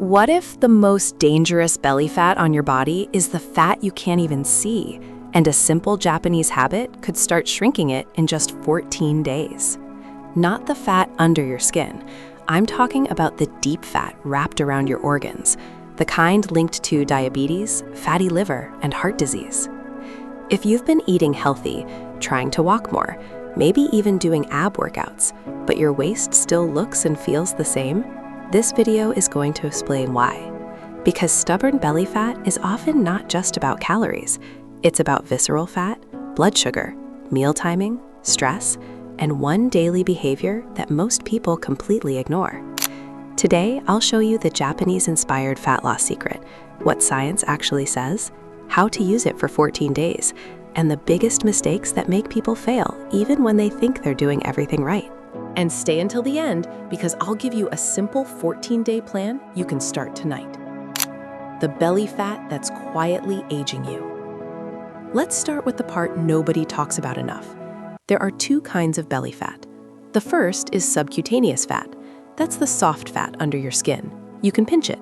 What if the most dangerous belly fat on your body is the fat you can't even see, and a simple Japanese habit could start shrinking it in just 14 days? Not the fat under your skin. I'm talking about the deep fat wrapped around your organs, the kind linked to diabetes, fatty liver, and heart disease. If you've been eating healthy, trying to walk more, maybe even doing ab workouts, but your waist still looks and feels the same, this video is going to explain why. Because stubborn belly fat is often not just about calories. It's about visceral fat, blood sugar, meal timing, stress, and one daily behavior that most people completely ignore. Today, I'll show you the Japanese-inspired fat loss secret, what science actually says, how to use it for 14 days, and the biggest mistakes that make people fail even when they think they're doing everything right. And stay until the end because I'll give you a simple 14-day plan you can start tonight. The belly fat that's quietly aging you. Let's start with the part nobody talks about enough. There are two kinds of belly fat. The first is subcutaneous fat. That's the soft fat under your skin. You can pinch it.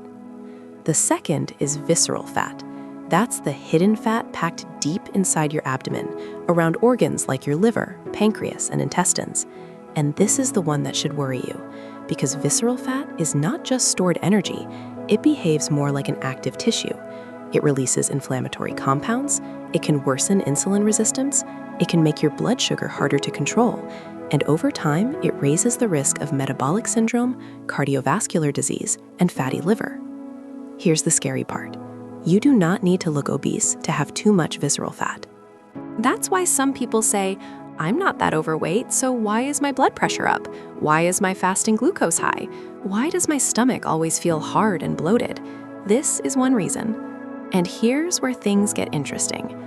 The second is visceral fat. That's the hidden fat packed deep inside your abdomen, around organs like your liver, pancreas, and intestines. And this is the one that should worry you, because visceral fat is not just stored energy, it behaves more like an active tissue. It releases inflammatory compounds, it can worsen insulin resistance, it can make your blood sugar harder to control, and over time, it raises the risk of metabolic syndrome, cardiovascular disease, and fatty liver. Here's the scary part. You do not need to look obese to have too much visceral fat. That's why some people say, I'm not that overweight, so why is my blood pressure up? Why is my fasting glucose high? Why does my stomach always feel hard and bloated? This is one reason. And here's where things get interesting.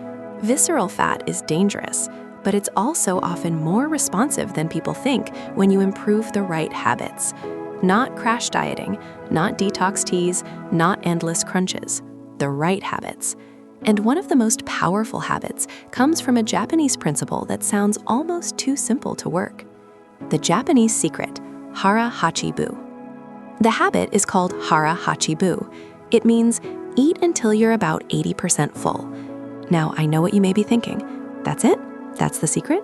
Visceral fat is dangerous, but it's also often more responsive than people think when you improve the right habits. Not crash dieting, not detox teas, not endless crunches. The right habits. And one of the most powerful habits comes from a Japanese principle that sounds almost too simple to work. The Japanese secret, Hara Hachi Bu. The habit is called Hara Hachi Bu. It means eat until you're about 80% full. Now, I know what you may be thinking. That's it? That's the secret?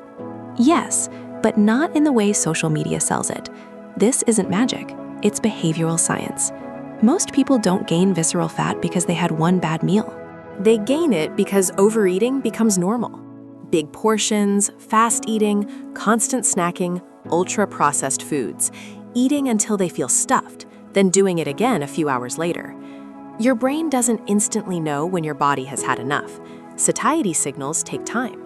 Yes, but not in the way social media sells it. This isn't magic. It's behavioral science. Most people don't gain visceral fat because they had one bad meal. They gain it because overeating becomes normal. Big portions, fast eating, constant snacking, ultra-processed foods, eating until they feel stuffed, then doing it again a few hours later. Your brain doesn't instantly know when your body has had enough. Satiety signals take time.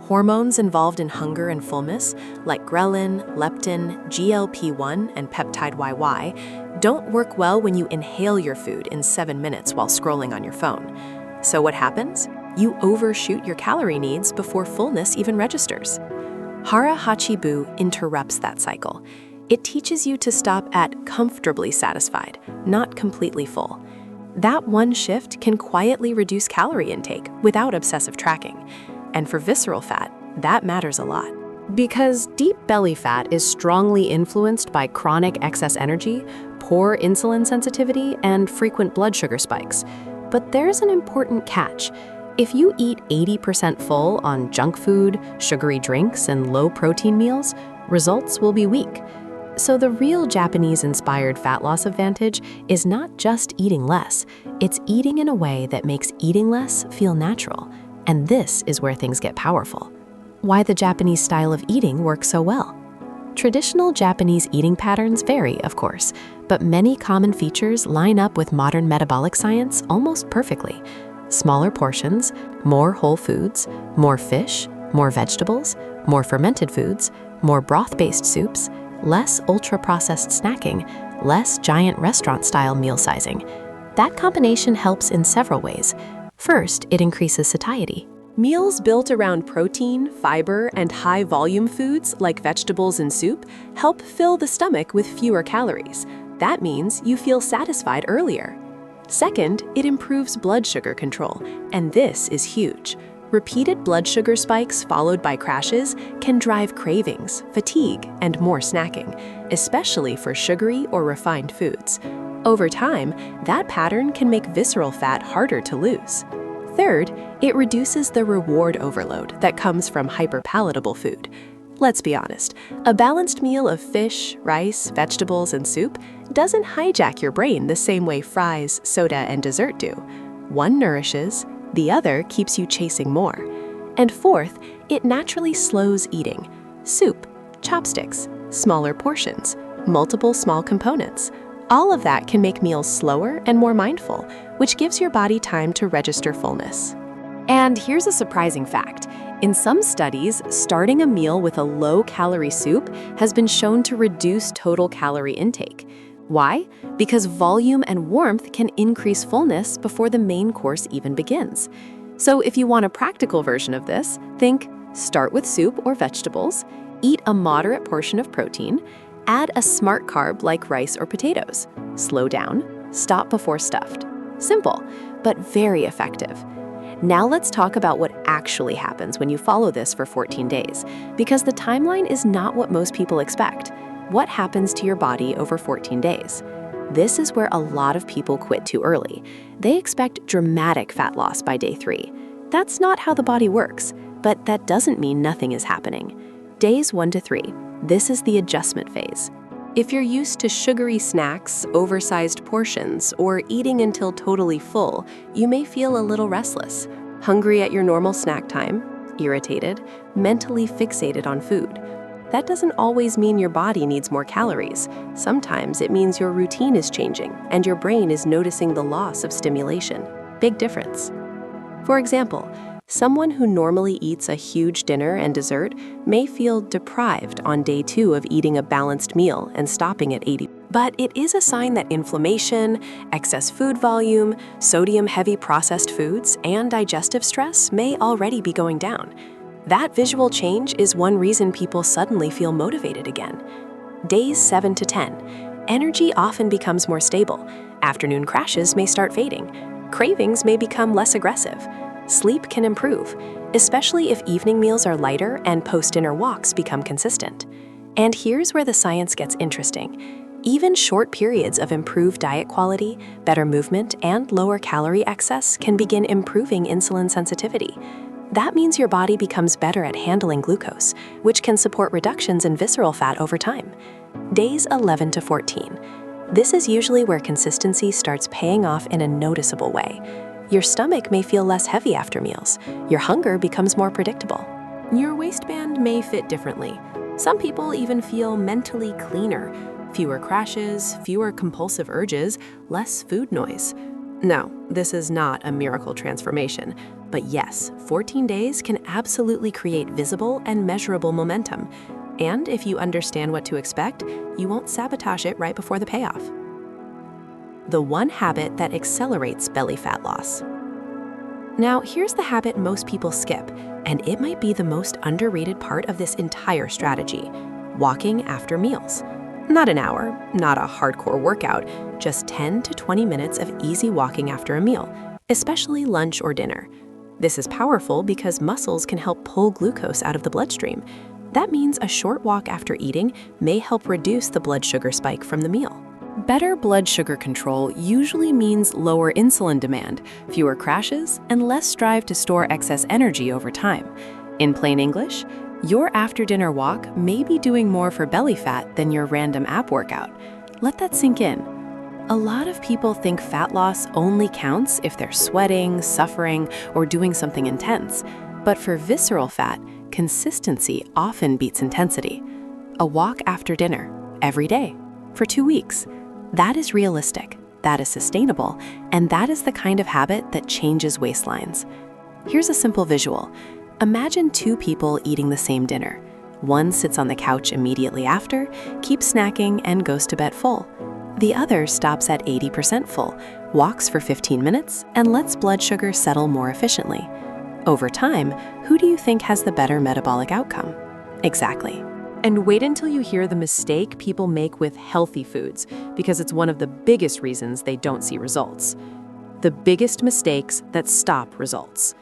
Hormones involved in hunger and fullness, like ghrelin, leptin, GLP-1, and peptide YY, don't work well when you inhale your food in 7 minutes while scrolling on your phone. So what happens? You overshoot your calorie needs before fullness even registers. Hara Hachi Bu interrupts that cycle. It teaches you to stop at comfortably satisfied, not completely full. That one shift can quietly reduce calorie intake without obsessive tracking. And for visceral fat, that matters a lot. Because deep belly fat is strongly influenced by chronic excess energy, poor insulin sensitivity, and frequent blood sugar spikes. But there's an important catch. If you eat 80% full on junk food, sugary drinks, and low-protein meals, results will be weak. So the real Japanese-inspired fat loss advantage is not just eating less, it's eating in a way that makes eating less feel natural. And this is where things get powerful. Why the Japanese style of eating works so well. Traditional Japanese eating patterns vary, of course, but many common features line up with modern metabolic science almost perfectly. Smaller portions, more whole foods, more fish, more vegetables, more fermented foods, more broth-based soups, less ultra-processed snacking, less giant restaurant-style meal sizing. That combination helps in several ways. First, it increases satiety. Meals built around protein, fiber, and high-volume foods like vegetables and soup help fill the stomach with fewer calories. That means you feel satisfied earlier. Second, it improves blood sugar control, and this is huge. Repeated blood sugar spikes followed by crashes can drive cravings, fatigue, and more snacking, especially for sugary or refined foods. Over time, that pattern can make visceral fat harder to lose. Third, it reduces the reward overload that comes from hyperpalatable food. Let's be honest, a balanced meal of fish, rice, vegetables, and soup doesn't hijack your brain the same way fries, soda, and dessert do. One nourishes, the other keeps you chasing more. And fourth, it naturally slows eating. Soup, chopsticks, smaller portions, multiple small components. All of that can make meals slower and more mindful, which gives your body time to register fullness. And here's a surprising fact. In some studies, starting a meal with a low-calorie soup has been shown to reduce total calorie intake. Why? Because volume and warmth can increase fullness before the main course even begins. So if you want a practical version of this, think start with soup or vegetables, eat a moderate portion of protein, add a smart carb like rice or potatoes. Slow down, stop before stuffed. Simple, but very effective. Now let's talk about what actually happens when you follow this for 14 days, because the timeline is not what most people expect. What happens to your body over 14 days? This is where a lot of people quit too early. They expect dramatic fat loss by day 3. That's not how the body works, but that doesn't mean nothing is happening. Days 1 to 3, this is the adjustment phase. If you're used to sugary snacks, oversized portions, or eating until totally full, you may feel a little restless, hungry at your normal snack time, irritated, mentally fixated on food. That doesn't always mean your body needs more calories. Sometimes it means your routine is changing and your brain is noticing the loss of stimulation. Big difference. For example, someone who normally eats a huge dinner and dessert may feel deprived on day 2 of eating a balanced meal and stopping at 80. But it is a sign that inflammation, excess food volume, sodium-heavy processed foods, and digestive stress may already be going down. That visual change is one reason people suddenly feel motivated again. Days 7 to 10. Energy often becomes more stable. Afternoon crashes may start fading. Cravings may become less aggressive. Sleep can improve, especially if evening meals are lighter and post-dinner walks become consistent. And here's where the science gets interesting. Even short periods of improved diet quality, better movement, and lower calorie excess can begin improving insulin sensitivity. That means your body becomes better at handling glucose, which can support reductions in visceral fat over time. Days 11 to 14. This is usually where consistency starts paying off in a noticeable way. Your stomach may feel less heavy after meals. Your hunger becomes more predictable. Your waistband may fit differently. Some people even feel mentally cleaner. Fewer crashes, fewer compulsive urges, less food noise. No, this is not a miracle transformation. But yes, 14 days can absolutely create visible and measurable momentum. And if you understand what to expect, you won't sabotage it right before the payoff. The one habit that accelerates belly fat loss. Now, here's the habit most people skip, and it might be the most underrated part of this entire strategy: walking after meals. Not an hour, not a hardcore workout, just 10 to 20 minutes of easy walking after a meal, especially lunch or dinner. This is powerful because muscles can help pull glucose out of the bloodstream. That means a short walk after eating may help reduce the blood sugar spike from the meal. Better blood sugar control usually means lower insulin demand, fewer crashes, and less drive to store excess energy over time. In plain English, your after-dinner walk may be doing more for belly fat than your random app workout. Let that sink in. A lot of people think fat loss only counts if they're sweating, suffering, or doing something intense. But for visceral fat, consistency often beats intensity. A walk after dinner, every day, for 2 weeks. That is realistic, that is sustainable, and that is the kind of habit that changes waistlines. Here's a simple visual. Imagine 2 people eating the same dinner. One sits on the couch immediately after, keeps snacking, and goes to bed full. The other stops at 80% full, walks for 15 minutes, and lets blood sugar settle more efficiently. Over time, who do you think has the better metabolic outcome? Exactly. And wait until you hear the mistake people make with healthy foods, because it's one of the biggest reasons they don't see results. The biggest mistakes that stop results.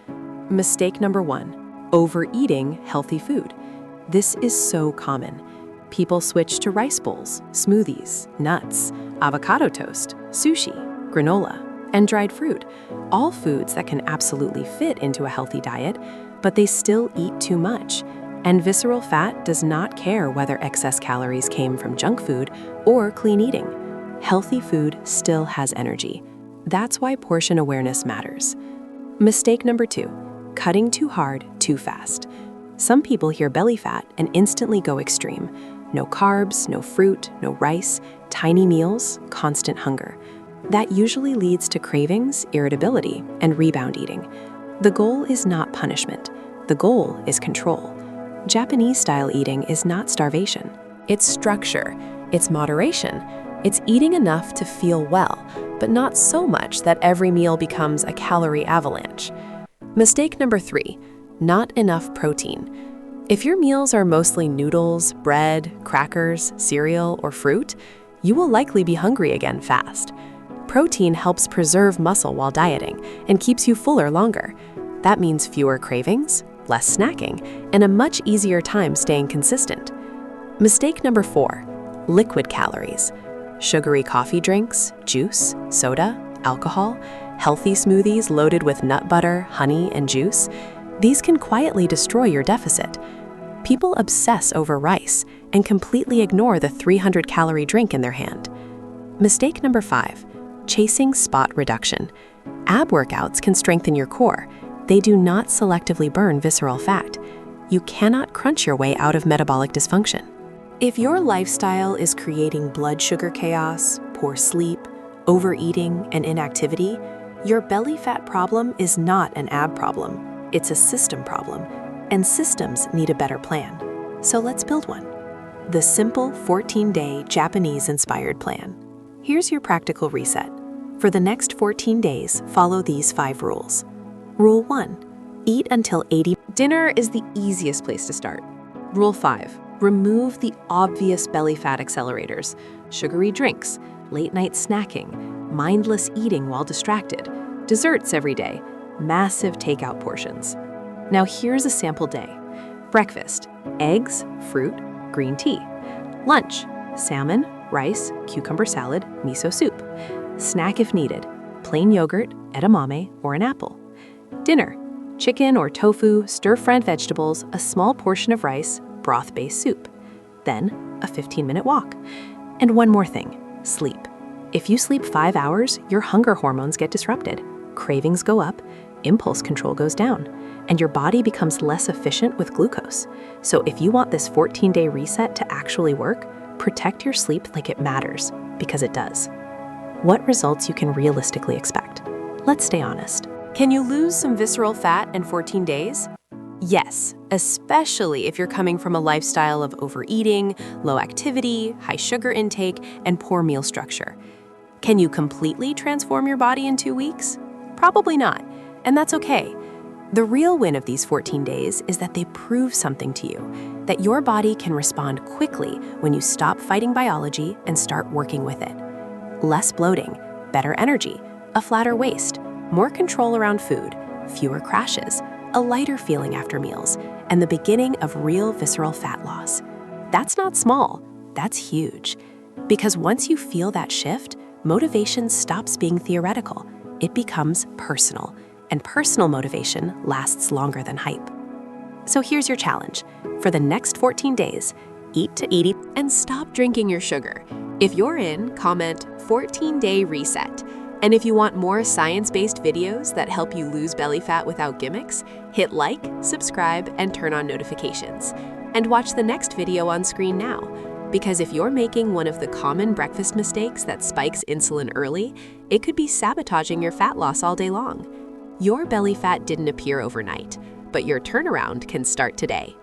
Mistake number 1, overeating healthy food. This is so common. People switch to rice bowls, smoothies, nuts, avocado toast, sushi, granola, and dried fruit, all foods that can absolutely fit into a healthy diet, but they still eat too much. And visceral fat does not care whether excess calories came from junk food or clean eating. Healthy food still has energy. That's why portion awareness matters. Mistake number 2, cutting too hard, too fast. Some people hear belly fat and instantly go extreme. No carbs, no fruit, no rice, tiny meals, constant hunger. That usually leads to cravings, irritability, and rebound eating. The goal is not punishment. The goal is control. Japanese-style eating is not starvation. It's structure. It's moderation. It's eating enough to feel well, but not so much that every meal becomes a calorie avalanche. Mistake number 3, not enough protein. If your meals are mostly noodles, bread, crackers, cereal, or fruit, you will likely be hungry again fast. Protein helps preserve muscle while dieting and keeps you fuller longer. That means fewer cravings, less snacking, and a much easier time staying consistent. Mistake number 4, liquid calories. Sugary coffee drinks, juice, soda, alcohol, healthy smoothies loaded with nut butter, honey, and juice. These can quietly destroy your deficit. People obsess over rice and completely ignore the 300-calorie drink in their hand. Mistake number 5, chasing spot reduction. Ab workouts can strengthen your core. They do not selectively burn visceral fat. You cannot crunch your way out of metabolic dysfunction. If your lifestyle is creating blood sugar chaos, poor sleep, overeating, and inactivity, your belly fat problem is not an ab problem. It's a system problem, and systems need a better plan. So let's build one. The simple 14-day Japanese-inspired plan. Here's your practical reset. For the next 14 days, follow these 5 rules. Rule 1, eat until 80. Dinner is the easiest place to start. Rule 5, remove the obvious belly fat accelerators, sugary drinks, late-night snacking, mindless eating while distracted, desserts every day, massive takeout portions. Now here's a sample day. Breakfast, eggs, fruit, green tea. Lunch, salmon, rice, cucumber salad, miso soup. Snack if needed, plain yogurt, edamame, or an apple. Dinner, chicken or tofu, stir-fried vegetables, a small portion of rice, broth-based soup. Then, a 15-minute walk. And one more thing, sleep. If you sleep 5 hours, your hunger hormones get disrupted, cravings go up, impulse control goes down, and your body becomes less efficient with glucose. So if you want this 14-day reset to actually work, protect your sleep like it matters, because it does. What results you can realistically expect? Let's stay honest. Can you lose some visceral fat in 14 days? Yes, especially if you're coming from a lifestyle of overeating, low activity, high sugar intake, and poor meal structure. Can you completely transform your body in 2 weeks? Probably not, and that's okay. The real win of these 14 days is that they prove something to you, that your body can respond quickly when you stop fighting biology and start working with it. Less bloating, better energy, a flatter waist, more control around food, fewer crashes, a lighter feeling after meals, and the beginning of real visceral fat loss. That's not small, that's huge. Because once you feel that shift, motivation stops being theoretical. It becomes personal, and personal motivation lasts longer than hype. So here's your challenge. For the next 14 days, eat to eat and stop drinking your sugar. If you're in, comment 14-day reset. And if you want more science-based videos that help you lose belly fat without gimmicks, hit like, subscribe, and turn on notifications. And watch the next video on screen now. Because if you're making one of the common breakfast mistakes that spikes insulin early, it could be sabotaging your fat loss all day long. Your belly fat didn't appear overnight, but your turnaround can start today.